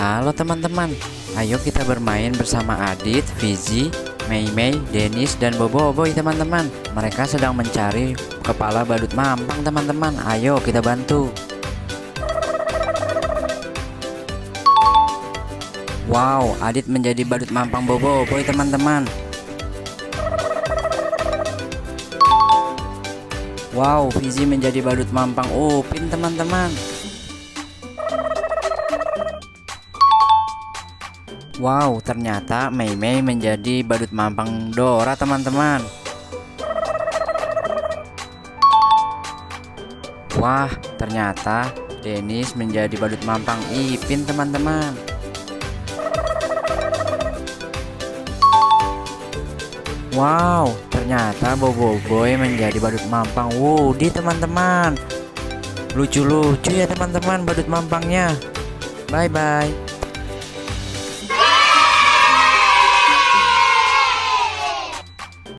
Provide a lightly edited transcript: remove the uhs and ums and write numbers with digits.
Halo teman-teman, ayo kita bermain bersama Adit, Fizi, Mei Mei, Dennis, dan Bobo Boy teman-teman. Mereka sedang mencari kepala badut mampang teman-teman. Ayo kita bantu. Wow, Adit menjadi badut mampang Bobo Boy teman-teman. Wow, Fizi menjadi badut mampang Upin teman-teman. Wow, ternyata Mei Mei menjadi badut mampang Dora teman-teman. Wah, ternyata Dennis menjadi badut mampang Ipin teman-teman. Wow, ternyata Bobo Boy menjadi badut mampang Woody teman-teman. Lucu-lucu ya teman-teman badut mampangnya. Bye-bye.